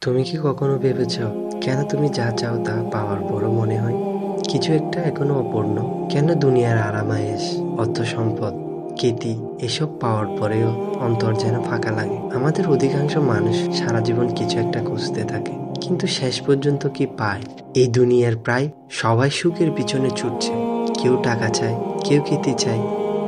তুমি কি কখনো ভেবেছ কেন তুমি যা চাও তা পাওয়ার বড় মনে হয়? কিছু একটা এখনো অপূর্ণ। কেন দুনিয়ার আরামায়েশ, অর্থ সম্পদ, খ্যাতি এসব পাওয়ার পরেও অন্তর যেন ফাঁকা লাগে? আমাদের অধিকাংশ মানুষ সারা জীবন কিছু একটা খুঁজতে থাকে, কিন্তু শেষ পর্যন্ত কি পায়? এই দুনিয়ার প্রায় সবাই সুখের পিছনে ছুটছে। কেউ টাকা চায়, কেউ খ্যাতি চায়,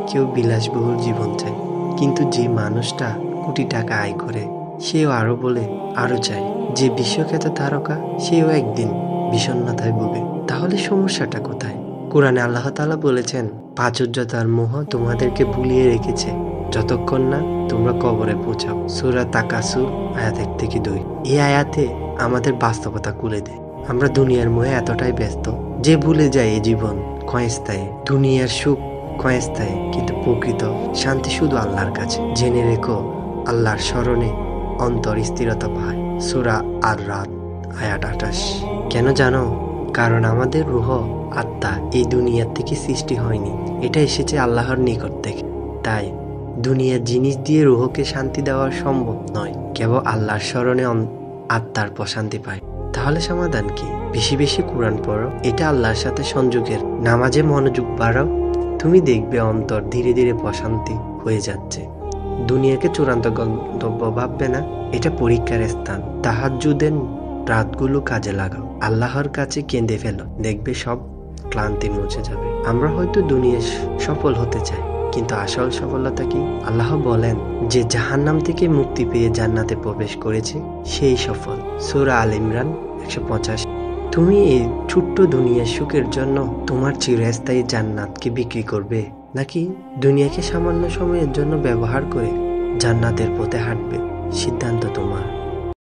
কেউ বিলাসবহুল জীবন চায়। কিন্তু যে মানুষটা কোটি টাকা আয় করে সেও আরো বলে আরো চায়। যে বিশ্বখ্যাত তারকা সেও একদিন বিষণ্ণতায় ভুগে। তাহলে সমস্যাটা কোথায়? কোরআনে আল্লাহ তাআলা বলেছেন, প্রাচুর্যতার মোহ তোমাদেরকে ভুলিয়ে রেখেছে যতক্ষণ না তোমরা কবরে পৌঁছাও। সূরা তাকাসুর আয়াত 1 থেকে 2। এই আয়াতে আমাদের বাস্তবতা খুলে দেয়। আমরা দুনিয়ার মোহে এতটাই ব্যস্ত যে ভুলে যায় এই জীবন ক্ষণস্থায়ী। দুনিয়ার সুখ ক্ষণস্থায়ী, কিন্তু প্রকৃত শান্তি শুধু আল্লাহর কাছে। জেনে রেখো, আল্লাহর স্মরণে অন্তর স্থিরতা পায়। সূরা আর-রাদ আয়াত 28। কেন জানো? কারণ আমাদের রূহ, আত্মা এই দুনিয়ার থেকে সৃষ্টি হয়নি, এটা এসেছে আল্লাহর নিকট থেকে। তাই দুনিয়ার জিনিস দিয়ে রূহকে শান্তি দেওয়া সম্ভব নয়। কেবল আল্লাহর স্মরণে আত্মার প্রশান্তি পায়। তাহলে সমাধান কি? বেশি বেশি কোরআন পড়ো, এটা আল্লাহর সাথে সংযোগের। নামাজে মনোযোগ বাড়াও, তুমি দেখবে অন্তর ধীরে ধীরে প্রশান্তি হয়ে যাচ্ছে। দুনিয়াকে চূড়ান্ত গন্তব্য ভাববে না, এটা পরীক্ষার স্থান। তাহাজ্জুদের রাতগুলো কাজে লাগাও, আল্লাহর কাছে কেঁদে ফেলো, দেখবে সব ক্লান্তি মুছে যাবে। আমরা হয়তো দুনিয়ায় সফল হতে চাই, কিন্তু আসল সফলতা কি? আল্লাহ বলেন যে জাহান্নাম থেকে মুক্তি পেয়ে জান্নাতে প্রবেশ করেছে সেই সফল। সূরা আল ইমরান 185। তুমি এই ছোট্ট দুনিয়ার সুখের জন্য তোমার চিরস্থায়ী জান্নাতকে বিক্রি করবে, নাকি দুনিয়াকে সামান্য সময়ের জন্য ব্যবহার করে জান্নাতের পথে হাঁটবে? সিদ্ধান্ত তোমার।